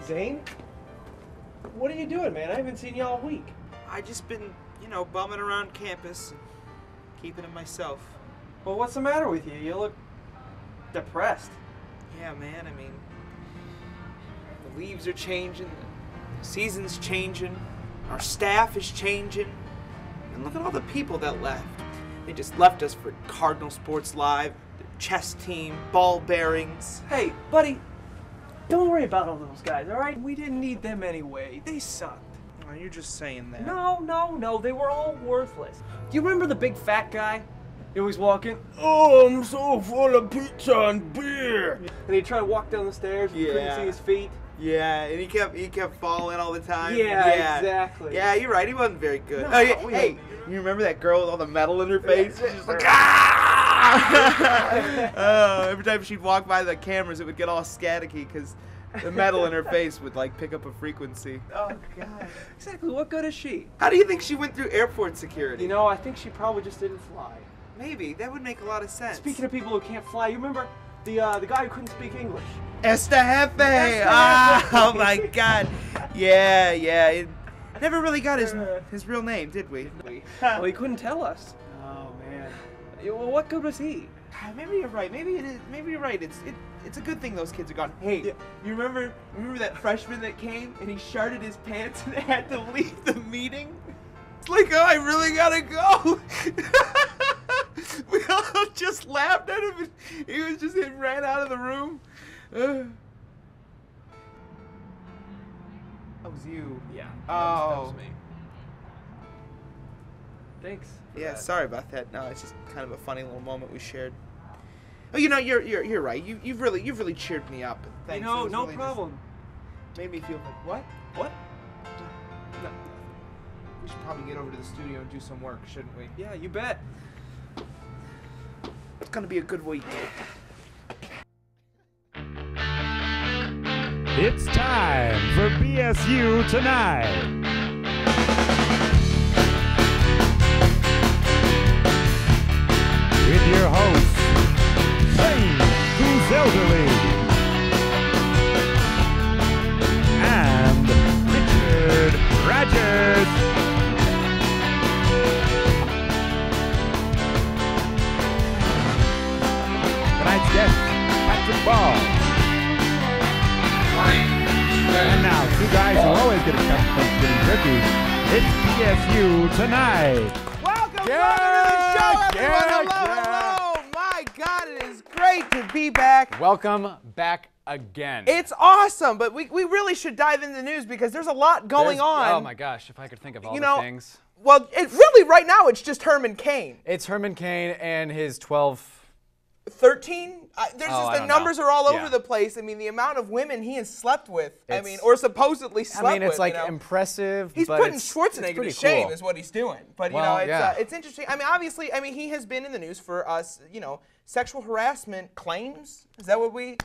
Zane? What are you doing, man? I haven't seen you all week. I just been, you know, bumming around campus and keeping it myself. Well, what's the matter with you? You look depressed. Yeah, man, I mean, the leaves are changing, the season's changing, our staff is changing, and look at all the people that left. They just left us for Cardinal Sports Live, their chess team, ball bearings. Hey, buddy, don't worry about all those guys, all right? We didn't need them anyway. They sucked. Oh, you're just saying that. No. They were all worthless. Do you remember the big fat guy? He was walking, oh, I'm so full of pizza and beer. And he'd try to walk down the stairs, and couldn't see his feet. Yeah, and he kept falling all the time. Yeah, exactly. Yeah, you're right. He wasn't very good. No, Oh, yeah, hey, you remember that girl with all the metal in her face? Yeah. She's just like, ah! Oh, every time she'd walk by the cameras, it would get all staticky because the metal in her face would like pick up a frequency. Oh God. Exactly. What good is she? How do you think she went through airport security? You know, I think she probably just didn't fly. Maybe that would make a lot of sense. Speaking of people who can't fly, you remember the guy who couldn't speak English? Esta Jefe! Oh my God! Yeah. It never really got his real name, did we? Well, he couldn't tell us. Oh man. Well, what good was he? Maybe you're right. Maybe it is. Maybe you're right. It's a good thing those kids are gone. Hey, Yeah. you remember that freshman that came and he sharted his pants and had to leave the meeting? It's like, oh, I really gotta go. We all just laughed at him. And he ran out of the room. That was you. Yeah. Oh. That was me. Thanks. Yeah, sorry about that. No, it's just kind of a funny little moment we shared. Oh, you know, you're right. You've really cheered me up. Thanks. You know, It was no really problem. just made me feel like, what? What? No. We should probably get over to the studio and do some work, shouldn't we? Yeah, you bet. It's gonna be a good week. It's time for BSU Tonight. With your hosts, Zane, who's elderly, and Richard Rogers. Tonight's guest, Patrick Ball. And now, two guys who always get a cut from Thanksgiving turkey. It's BSU Tonight. Welcome to the show, everyone. Hello. My God, it is great to be back. Welcome back again. It's awesome, but we really should dive into the news because there's a lot going on. Oh my gosh, if I could think of all the things. Well, really, right now, it's just Herman Cain. It's Herman Cain and his 12... 13? The numbers are all over Yeah. the place. I mean, the amount of women he has slept with, or supposedly slept with. I mean, it's like you know? impressive, He's but putting it's Schwarzenegger pretty to shame cool. is what he's doing. But, Well, you know, yeah. it's interesting. I mean, obviously, he has been in the news for us, you know, sexual harassment claims. Is that what we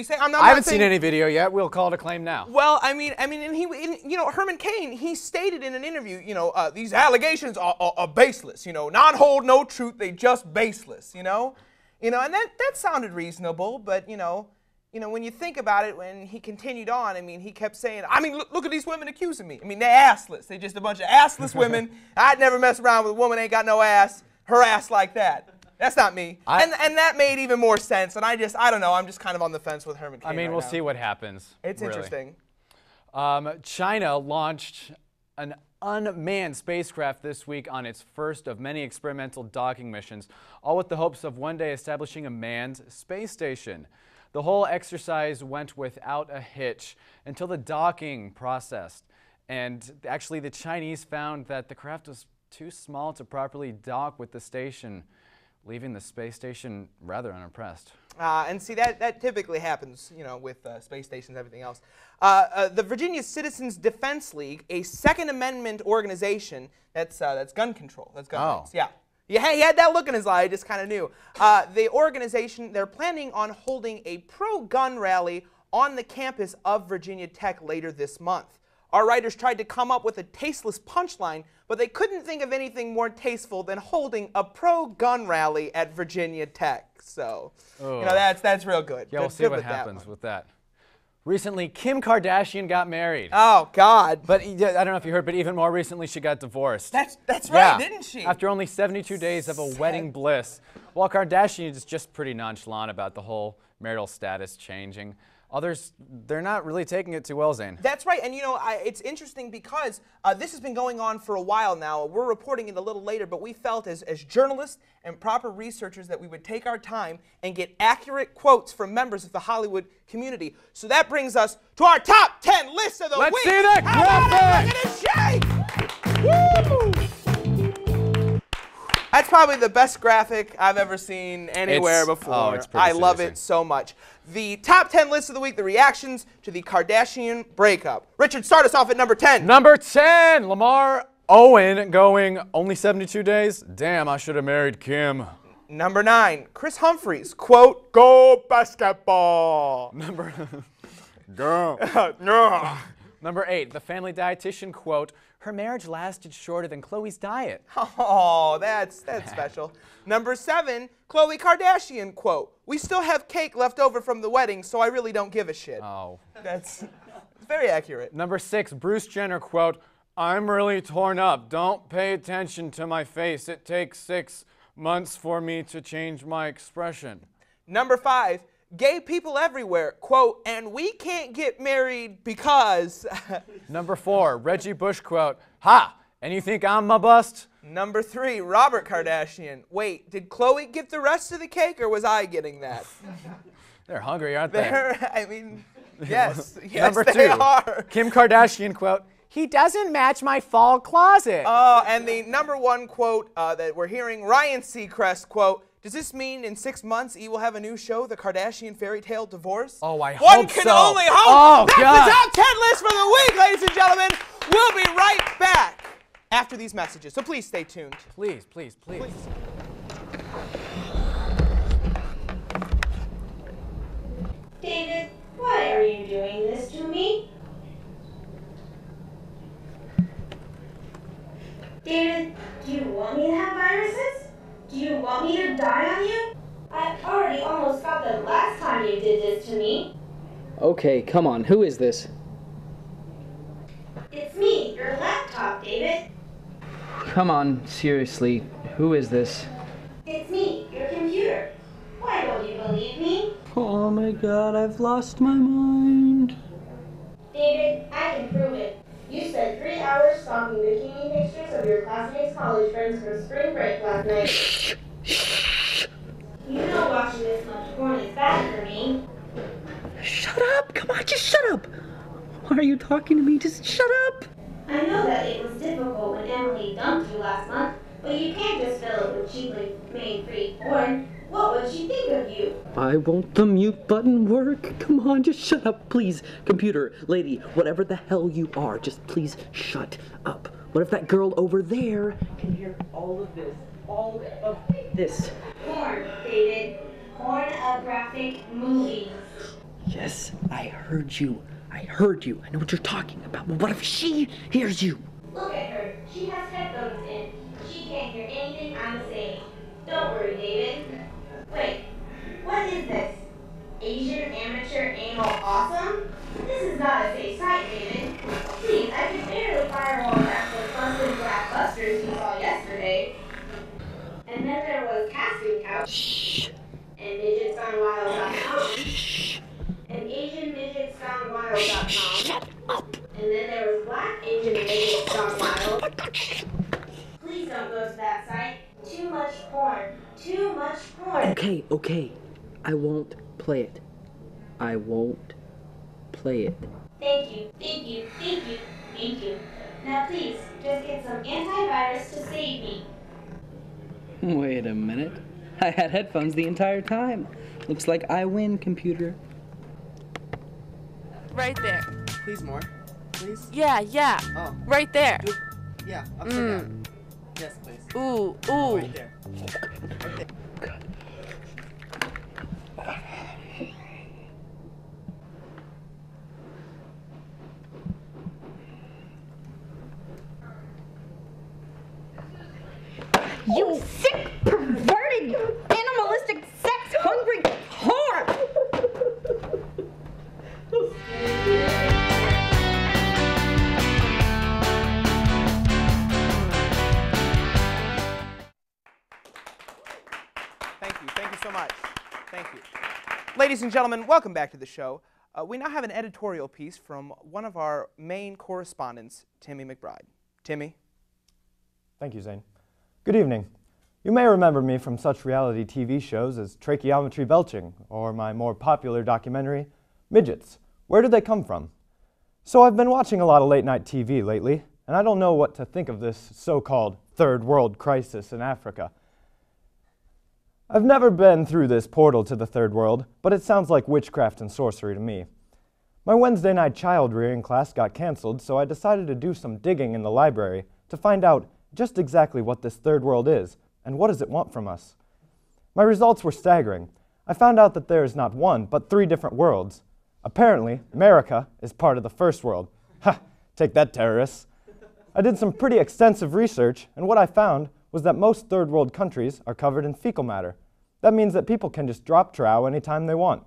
say? I haven't seen any video yet. We'll call it a claim now. Well, I mean, and you know, Herman Cain, he stated in an interview, you know, these allegations are baseless, you know, not hold no truth, they just baseless, you know? You know, and that sounded reasonable, but, you know, when you think about it, when he continued on, I mean, he kept saying, I mean, look at these women accusing me. I mean, they're assless. They're just a bunch of assless women. I'd never mess around with a woman ain't got no ass, her ass like that. That's not me. And that made even more sense, and I don't know, I'm just kind of on the fence with Herman Cain. I mean, we'll see what happens. It's really interesting. China launched an unmanned spacecraft this week on its first of many experimental docking missions, all with the hopes of one day establishing a manned space station. The whole exercise went without a hitch until the docking process. And actually, the Chinese found that the craft was too small to properly dock with the station, leaving the space station rather unimpressed. And see, that typically happens, you know, with space stations and everything else. The Virginia Citizens Defense League, a Second Amendment organization that's gun control, that's gun rights. Yeah. Yeah, he had that look in his eye, I just kind of knew. The organization, they're planning on holding a pro-gun rally on the campus of Virginia Tech later this month. Our writers tried to come up with a tasteless punchline, but they couldn't think of anything more tasteful than holding a pro-gun rally at Virginia Tech. So, you know, that's real good. Yeah, we'll see what happens with that. Recently, Kim Kardashian got married. Oh, God. But I don't know if you heard, but even more recently, she got divorced. That's right, Yeah. didn't she? After only 72 days of a wedding bliss. While Kardashian is just pretty nonchalant about the whole marital status changing, others, they're not really taking it too well, Zane. That's right, and you know, it's interesting because this has been going on for a while now. We're reporting it a little later, but we felt as journalists and proper researchers that we would take our time and get accurate quotes from members of the Hollywood community. So that brings us to our top 10 list of the week. Let's see that graphic! Look at it shake! Woo! That's probably the best graphic I've ever seen anywhere before. Oh, it's pretty I love seducing. it so much. The top 10 list of the week, the reactions to the Kardashian breakup. Richard, start us off at number 10. Number 10, Lamar Owen going only 72 days. Damn, I should have married Kim. Number 9, Chris Humphries, quote, "Go basketball." Go. Number 8, the family dietitian quote, "Her marriage lasted shorter than Khloe's diet." Oh, that's special. Number 7, Khloe Kardashian quote, "We still have cake left over from the wedding, so I really don't give a shit." Oh. That's very accurate. Number 6, Bruce Jenner quote, "I'm really torn up. Don't pay attention to my face. It takes 6 months for me to change my expression." Number 5, gay people everywhere, quote, "And we can't get married because..." Number 4, Reggie Bush quote, "Ha! And you think I'm a bust?" Number 3, Robert Kardashian. Wait, did Khloe get the rest of the cake or was I getting that? They're hungry, aren't they? I mean, yes, Number they 2, are. Kim Kardashian quote, "He doesn't match my fall closet." Oh, and the number 1 quote that we're hearing, Ryan Seacrest quote, "Does this mean in 6 months E will have a new show, The Kardashian Fairy Tale Divorce?" Oh, I One hope can so. only hope. Oh, That's God. the top 10 list for the week, ladies and gentlemen. We'll be right back after these messages, so please stay tuned. Please, please, please. David, why are you doing this to me? David, do you want me to have viruses? Do you want me to die on you? I already almost got them last time you did this to me. Okay, come on. Who is this? It's me, your laptop, David. Come on, seriously. Who is this? It's me, your computer. Why don't you believe me? Oh my god, I've lost my mind. David, I can prove it. You spent 3 hours stalking bikini pictures of your classmates' college friends for spring break last night. You know watching this much porn is bad for me. Shut up! Come on, just shut up! Why are you talking to me? Just shut up! I know that it was difficult when Emily dumped you last month, but you can't just fill it with cheaply made free porn. What would she think of you? I won't the mute button work. Come on, just shut up, please. Computer, lady, whatever the hell you are, just please shut up. What if that girl over there can hear all of this? All of this. Porn, David. Pornographic movies. Yes, I heard you. I heard you. I know what you're talking about. But what if she hears you? Look at her. She has headphones in. She can't hear anything I'm saying. Don't worry, David. Wait, what is this? Asian Amateur Anal Awesome? This is not a safe site, David. Please, I can barely firewall crack those busted black busters you saw yesterday. And then there was Casting Couch. Shh. And MidgetsGoneWild.com. And AsianMidgetsGoneWild.com. Shut up. And then there was Black Asian Midgets Gone Wild. Please don't go to that site. Too much porn. Too much porn. Okay. I won't play it. I won't play it. Thank you. Now please, just get some antivirus to save me. Wait a minute. I had headphones the entire time. Looks like I win, computer. Right there. Please more. Please? Yeah. Oh. Right there. Yeah, upside down. Yes, please. Ooh. Right there. Right there. You sick, perverted, animalistic, sex-hungry whore! Ladies and gentlemen, welcome back to the show. We now have an editorial piece from one of our main correspondents, Timmy McBride. Timmy? Thank you, Zane. Good evening. You may remember me from such reality TV shows as Tracheometry Belching or my more popular documentary, Midgets. Where did they come from? So I've been watching a lot of late-night TV lately, and I don't know what to think of this so-called third world crisis in Africa. I've never been through this portal to the third world, but it sounds like witchcraft and sorcery to me. My Wednesday night child rearing class got canceled, so I decided to do some digging in the library to find out just exactly what this third world is and what does it want from us. My results were staggering. I found out that there is not one, but 3 different worlds. Apparently, America is part of the first world. Ha! Take that, terrorists. I did some pretty extensive research, and what I found was that most third world countries are covered in fecal matter. That means that people can just drop trow anytime they want.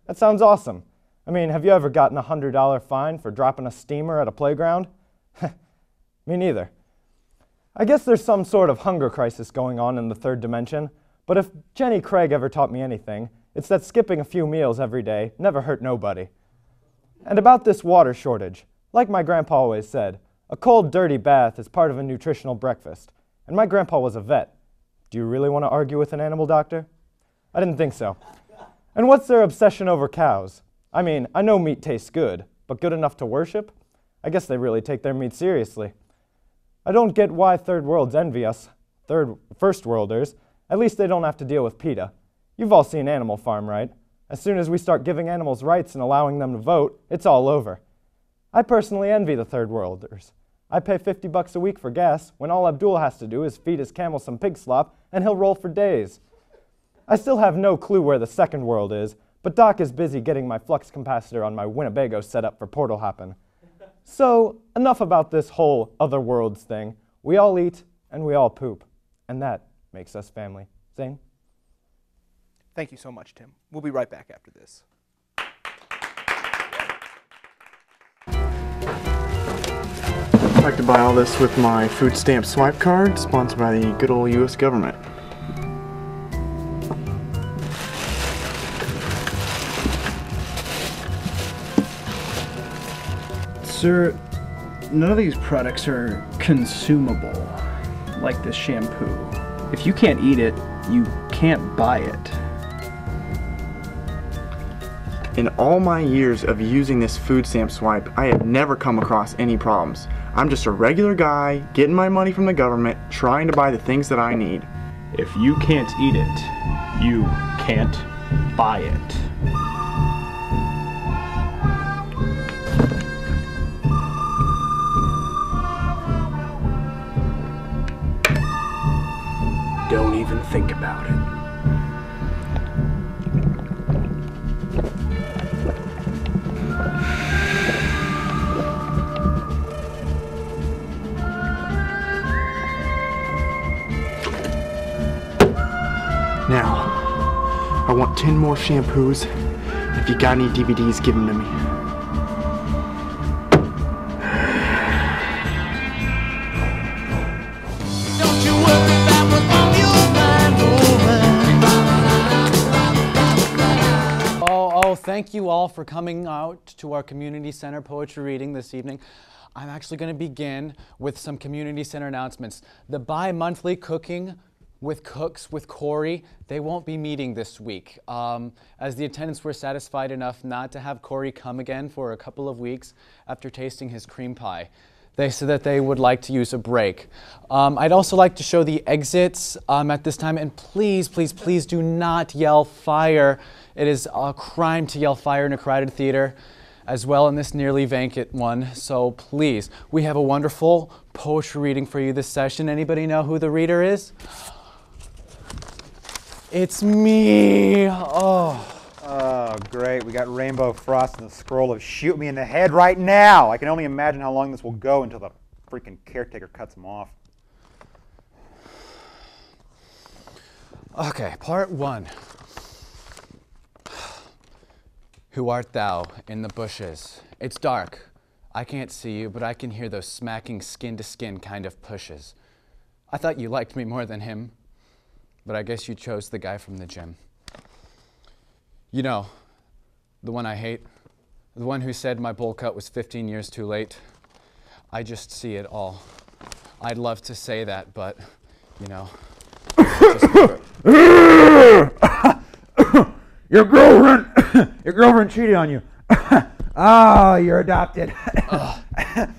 That sounds awesome. I mean, have you ever gotten a $100 fine for dropping a steamer at a playground? Me neither. I guess there's some sort of hunger crisis going on in the third dimension, but if Jenny Craig ever taught me anything, it's that skipping a few meals every day never hurt nobody. And about this water shortage, like my grandpa always said, a cold, dirty bath is part of a nutritional breakfast. And my grandpa was a vet. Do you really want to argue with an animal doctor? I didn't think so. And what's their obsession over cows? I mean, I know meat tastes good, but good enough to worship? I guess they really take their meat seriously. I don't get why third worlds envy us first worlders. At least they don't have to deal with PETA. You've all seen Animal Farm, right? As soon as we start giving animals rights and allowing them to vote, it's all over. I personally envy the third worlders. I pay $50 a week for gas when all Abdul has to do is feed his camel some pig slop and he'll roll for days. I still have no clue where the second world is, but Doc is busy getting my flux capacitor on my Winnebago set up for portal hopping. So, enough about this whole other worlds thing. We all eat and we all poop, and that makes us family. Zane? Thank you so much, Tim. We'll be right back after this. I'd like to buy all this with my food stamp swipe card, sponsored by the good old U.S. government. Sir, none of these products are consumable, like this shampoo. If you can't eat it, you can't buy it. In all my years of using this food stamp swipe, I have never come across any problems. I'm just a regular guy, getting my money from the government, trying to buy the things that I need. If you can't eat it, you can't buy it. Don't even think about it. Now, I want 10 more shampoos. If you got any DVDs, give them to me. Thank you all for coming out to our community center poetry reading this evening. I'm actually going to begin with some community center announcements. The bi-monthly Cooking with Cooks with Corey, they won't be meeting this week, as the attendants were satisfied enough not to have Corey come again for a couple of weeks after tasting his cream pie. They said that they would like to use a break. I'd also like to show the exits at this time, and please, please, please do not yell fire. It is a crime to yell fire in a crowded theater, as well in this nearly vacant one. So please, we have a wonderful poetry reading for you this session. Anybody know who the reader is? It's me. Oh, great. We got Rainbow Frost and the scroll of shoot me in the head right now. I can only imagine how long this will go until the freaking caretaker cuts him off. Okay, part one. Who art thou in the bushes? It's dark. I can't see you, but I can hear those smacking skin-to-skin kind of pushes. I thought you liked me more than him, but I guess you chose the guy from the gym. You know, The one I hate. The one who said my bowl cut was 15 years too late. I just see it all. I'd love to say that, but, you know. Your girlfriend cheated on you. Oh, you're adopted. I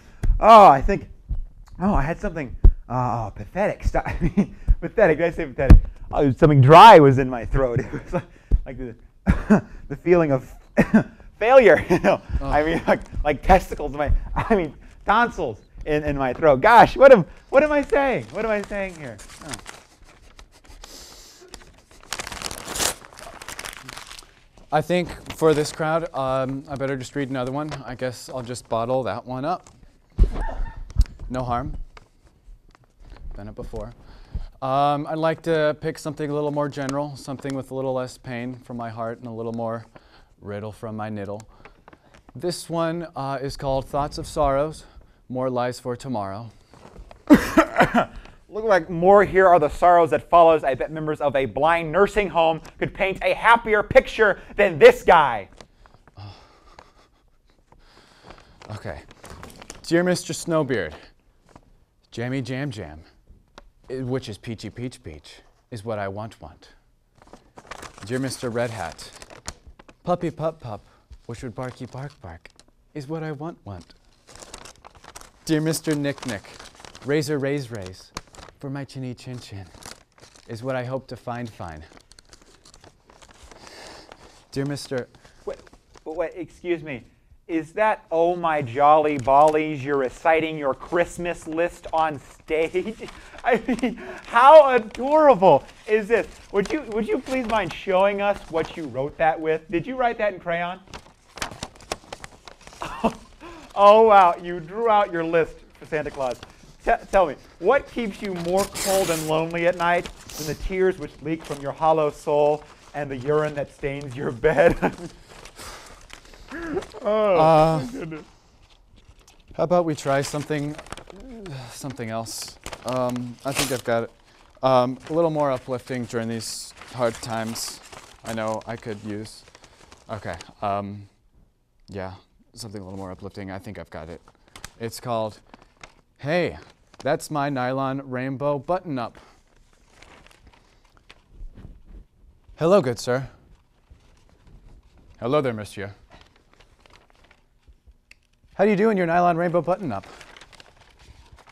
had something pathetic. I mean, pathetic. Did I say pathetic? Oh, something dry was in my throat. It was like the feeling of failure. You know? I mean, like testicles. Tonsils in my throat. Gosh, what am I saying? What am I saying here? Oh. I think for this crowd, I better just read another one. I guess I'll just bottle that one up. No harm. Done it before. I'd like to pick something a little more general, something with a little less pain from my heart and a little more riddle from my niddle. This one is called Thoughts of Sorrows, More Lies for Tomorrow. Look like more here are the sorrows that follows. I bet members of a blind nursing home could paint a happier picture than this guy. Okay. Dear Mr. Snowbeard, Jammy Jam Jam, which is Peachy Peach Peach, is what I want. Dear Mr. Red Hat, Puppy Pup Pup, which would barky bark bark, is what I want. Dear Mr. Nick Nick, Razor Raise Raise, for my chinny chin chin, is what I hope to find fine. Dear Mr. Wait, excuse me. Is that, oh my jolly bollies, you're reciting your Christmas list on stage? I mean, how adorable is this? Would you please mind showing us what you wrote that with? Did you write that in crayon? Oh wow, you drew out your list for Santa Claus. Tell me, what keeps you more cold and lonely at night than the tears which leak from your hollow soul and the urine that stains your bed? Oh, my goodness. How about we try something else? I think I've got it. A little more uplifting during these hard times. I know I could use. Okay. Yeah, something a little more uplifting. I think I've got it. It's called, Hey, That's My Nylon Rainbow Button-Up. Hello, good sir. Hello there, monsieur. How do you do in your nylon rainbow button-up?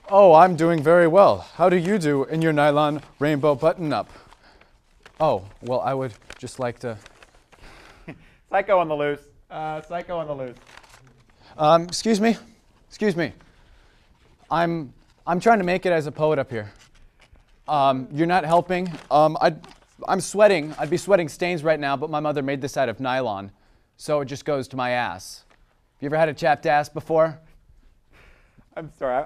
Oh, I'm doing very well. How do you do in your nylon rainbow button-up? Oh, well, I would just like to... Psycho on the loose. Psycho on the loose. Excuse me? Excuse me. I'm trying to make it as a poet up here. You're not helping. I'm sweating. I'd be sweating stains right now, but my mother made this out of nylon, so it just goes to my ass. You ever had a chapped ass before? I'm sorry,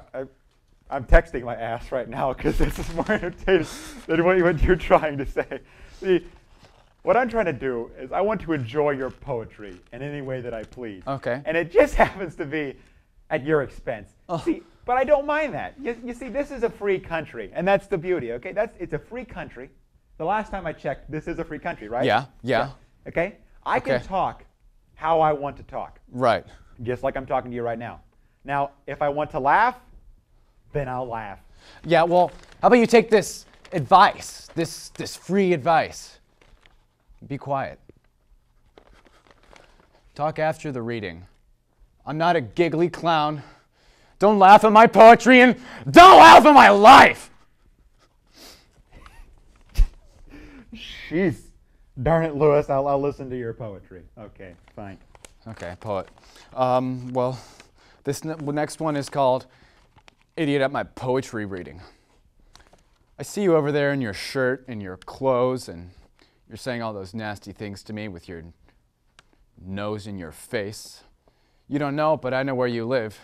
I'm texting my ass right now because this is more entertaining than what you're trying to say. See, what I'm trying to do is I want to enjoy your poetry in any way that I please. Okay. And it just happens to be at your expense. Oh. See, but I don't mind that. You see, this is a free country, and that's the beauty, okay? It's a free country. The last time I checked, this is a free country, right? Yeah. Okay? I can talk how I want to talk. Right. Just like I'm talking to you right now. Now, if I want to laugh, then I'll laugh. Yeah, well, how about you take this advice, this free advice. Be quiet. Talk after the reading. I'm not a giggly clown. Don't laugh at my poetry and don't laugh at my life! Jeez. Darn it, Lewis, I'll listen to your poetry. Okay, fine. Okay, poet. Well, this next one is called Idiot at My Poetry Reading. I see you over there in your shirt and your clothes, and you're saying all those nasty things to me with your nose in your face. You don't know, but I know where you live.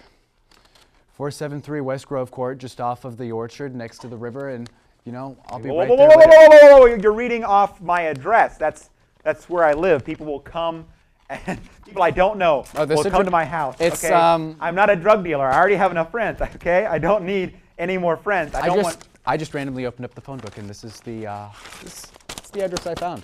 473 West Grove Court, just off of the orchard next to the river, and, you know, I'll be right there. Whoa, you're reading off my address. That's where I live. People will come, and people I don't know will come to my house. It's, okay? I'm not a drug dealer. I already have enough friends, okay? I don't need any more friends. I just randomly opened up the phone book, and this is the address I found.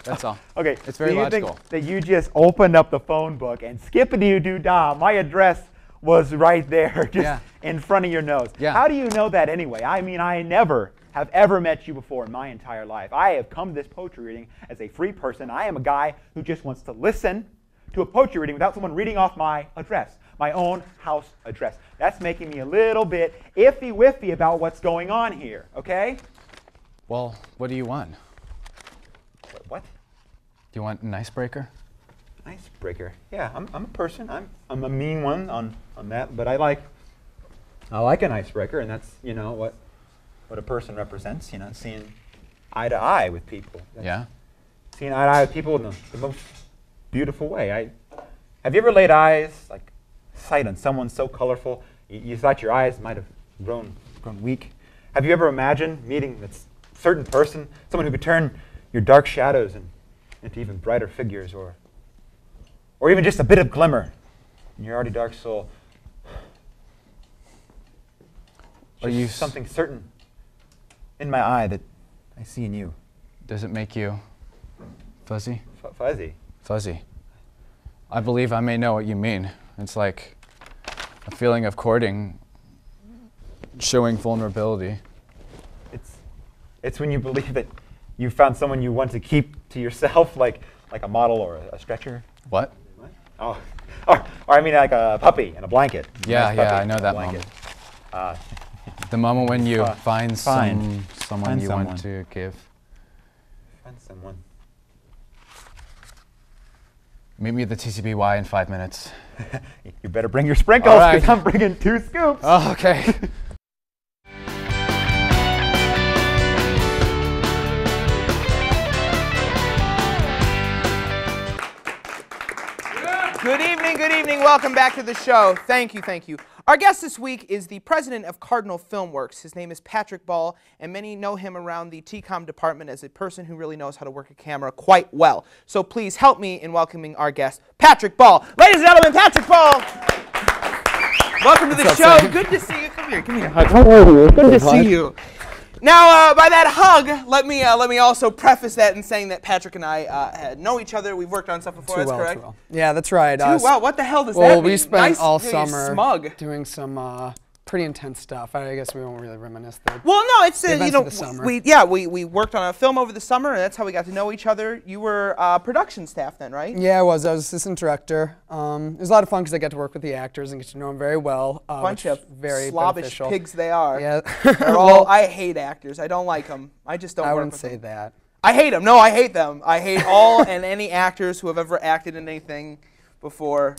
That's all. Okay. It's very do you logical. think that you just opened up the phone book and skippity-doo-dah, my address was right there, just in front of your nose. Yeah. How do you know that anyway? I mean, I never have ever met you before in my entire life. I have come to this poetry reading as a free person. I am a guy who just wants to listen to a poetry reading without someone reading off my address, my own house address. That's making me a little bit iffy-wiffy about what's going on here, okay? Well, what do you want? What? Do you want an icebreaker? Icebreaker. Yeah, I'm a person. I'm a mean one on that, but I like an icebreaker, and that's what a person represents. Seeing eye to eye with people. Seeing eye to eye with people in the most beautiful way. Have you ever laid sight on someone so colorful you thought your eyes might have grown weak? Have you ever imagined meeting that certain person, someone who could turn your dark shadows into even brighter figures, or even just a bit of glimmer in your already dark soul? Just something certain in my eye that I see in you. Does it make you fuzzy? Fuzzy? Fuzzy. I believe I may know what you mean. It's like a feeling of courting, showing vulnerability. It's when you believe that you found someone you want to keep to yourself, like a model or a stretcher. What? Oh, or I mean like a puppy and a blanket. Yeah, I know that moment. The moment when you find someone you want to give. Find someone. Meet me at the TCBY in 5 minutes. You better bring your sprinkles, because I'm bringing 2 scoops. Oh, okay. Good evening. Welcome back to the show. Thank you. Our guest this week is the president of Cardinal Filmworks. His name is Patrick Ball, and many know him around the TCOM department as a person who really knows how to work a camera quite well. So please help me in welcoming our guest, Patrick Ball. Ladies and gentlemen, Patrick Ball. Welcome to the show. Good to see you. Come here. Good to see you. Now, by that hug, let me also preface that in saying that Patrick and I know each other. We've worked on stuff before. That's correct. Yeah, that's right. Well, what the hell does that mean? Well, we spent all summer smug. doing some pretty intense stuff. I guess we won't really reminisce there. Well, no, it's we worked on a film over the summer, and that's how we got to know each other. You were production staff then, right? Yeah, I was assistant director. It was a lot of fun because I got to work with the actors and get to know them very well. Bunch of very slobbish beneficial. pigs they are. Yeah. I hate actors. I don't like them. I just don't. I work wouldn't with say them. that. I hate them. No, I hate them. I hate all and any actors who have ever acted in anything before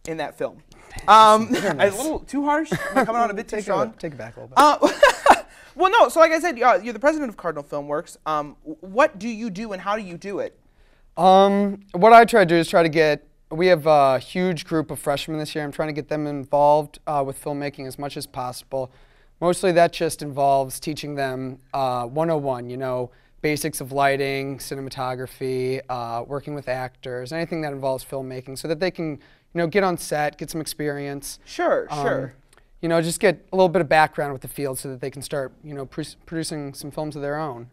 in that film. A little too harsh? Am I coming on a bit too strong? Take it back a little bit. Well, no. So like I said, you're the president of Cardinal Filmworks. What do you do and how do you do it? What I try to do is we have a huge group of freshmen this year. I'm trying to get them involved with filmmaking as much as possible. Mostly that just involves teaching them 101, basics of lighting, cinematography, working with actors, anything that involves filmmaking so that they can get on set, get some experience. Sure. Just get a little bit of background with the field so that they can start, producing some films of their own.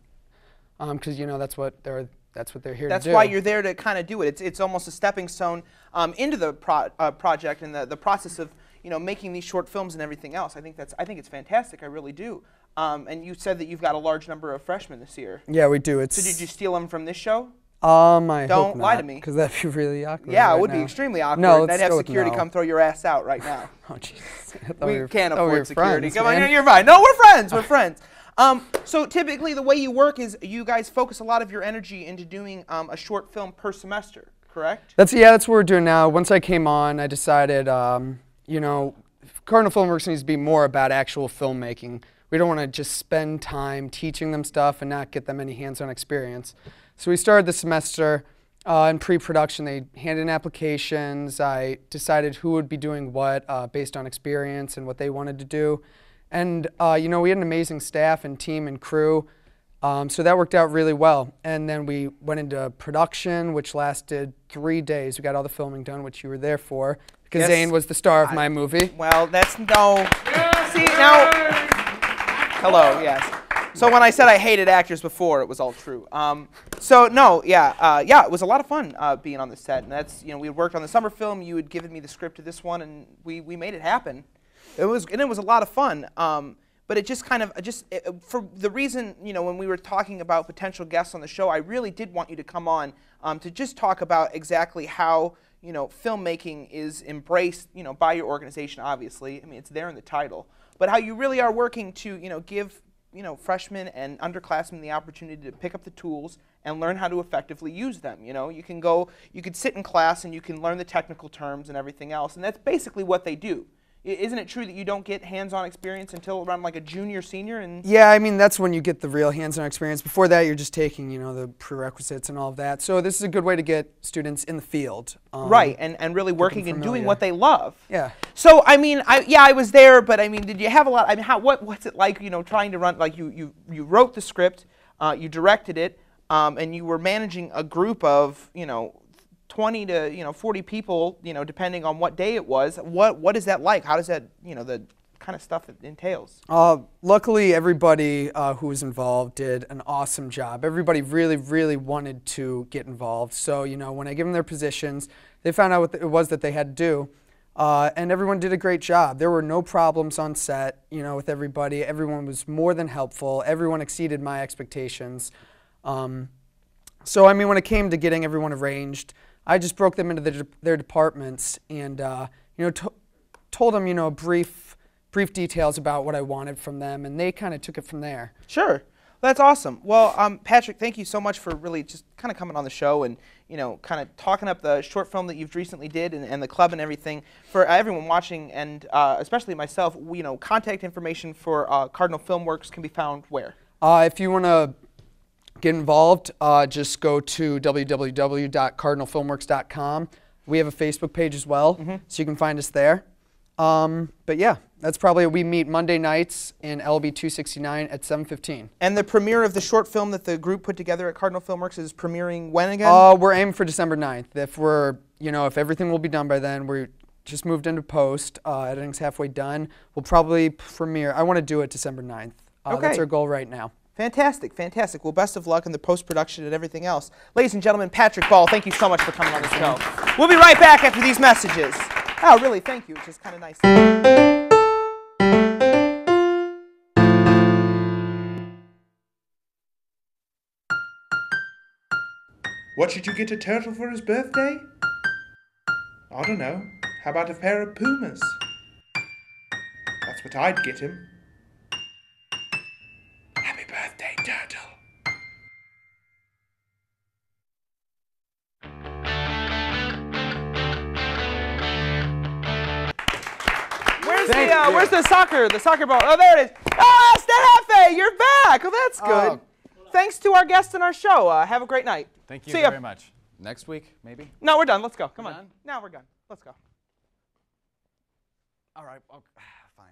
Because that's what they're here to do. That's why you're there to kind of do it. It's almost a stepping stone into the project and the process of making these short films and everything else. I think it's fantastic. I really do. And you said that you've got a large number of freshmen this year. Yeah, we do. So did you steal them from this show? I Don't hope lie not, to me. because that'd be really awkward. Yeah, right it would now. be extremely awkward. No, I'd have security come throw your ass out right now. Oh, jeez. We can't afford security. Friends, Come on, man. you're fine. No, we're friends. We're friends. So typically the way you work is you guys focus a lot of your energy into doing a short film per semester, correct? That's what we're doing now. Once I came on, I decided, Cardinal Filmworks needs to be more about actual filmmaking. We don't want to just spend time teaching them stuff and not get them any hands-on experience. So we started the semester in pre-production. They handed in applications. I decided who would be doing what based on experience and what they wanted to do. And we had an amazing staff and team and crew, so that worked out really well. And then we went into production, which lasted 3 days. We got all the filming done, which you were there for, because Zane was the star of my movie. Well, that's no. Yeah, see now. Hello. Yes. So when I said I hated actors before, it was all true. So no, yeah, it was a lot of fun being on the set, and that's, you know, we had worked on the summer film. You had given me the script to this one, and we made it happen. It was a lot of fun. But it just kind of, for the reason, you know, when we were talking about potential guests on the show, I really did want you to come on to just talk about exactly how, you know, filmmaking is embraced, you know, by your organization, obviously. I mean, it's there in the title. But how you really are working to, you know, give, you know, freshmen and underclassmen the opportunity to pick up the tools and learn how to effectively use them. You know, you could sit in class and you can learn the technical terms and everything else, and that's basically what they do. Isn't it true that you don't get hands-on experience until around like a junior, senior? And yeah, I mean, that's when you get the real hands-on experience. Before that, you're just taking, you know, the prerequisites and all of that. So this is a good way to get students in the field. Right, and really working and doing what they love. Yeah. So, I mean, I was there, but I mean, did you have a lot, I mean, what's it like, you know, trying to run, like you wrote the script, you directed it, and you were managing a group of, you know, 20 to, you know, 40 people, you know, depending on what day it was. What is that like? How does that, you know, the kind of stuff it entails? Luckily, everybody who was involved did an awesome job. Everybody really, really wanted to get involved. So, you know, when I gave them their positions, they found out what it was that they had to do. And everyone did a great job. There were no problems on set, you know, with everybody. Everyone was more than helpful. Everyone exceeded my expectations. So, I mean, when it came to getting everyone arranged, I just broke them into their departments and, you know, told them, you know, brief details about what I wanted from them, and they kind of took it from there. Sure. That's awesome. Well, Patrick, thank you so much for really just kind of coming on the show and, you know, kind of talking up the short film that you've recently did and the club and everything. For everyone watching, and especially myself, you know, contact information for Cardinal Filmworks can be found where? If you want to get involved, just go to www.cardinalfilmworks.com. We have a Facebook page as well, so you can find us there. But yeah, that's probably, we meet Monday nights in LB 269 at 7:15. And the premiere of the short film that the group put together at Cardinal Filmworks is premiering when again? We're aiming for December 9th. If we're, you know, if everything will be done by then, we just moved into post, editing's halfway done. We'll probably premiere, I want to do it December 9th. Okay. That's our goal right now. Fantastic, fantastic. Well, best of luck in the post-production and everything else. Ladies and gentlemen, Patrick Ball, thank you so much for coming on the show. We'll be right back after these messages. Oh, really, thank you, which is kind of nice. What should you get a turtle for his birthday? I don't know. How about a pair of Pumas? That's what I'd get him. Happy birthday, turtle. Where's the soccer ball? Oh, there it is. Oh, Stehafe, you're back. Oh, that's good. Thanks to our guests on our show. Have a great night. Thank you See ya. very much. Next week, maybe? No, we're done. Let's go. Come on. Done? No, we're done. Let's go. All right. Okay. Fine.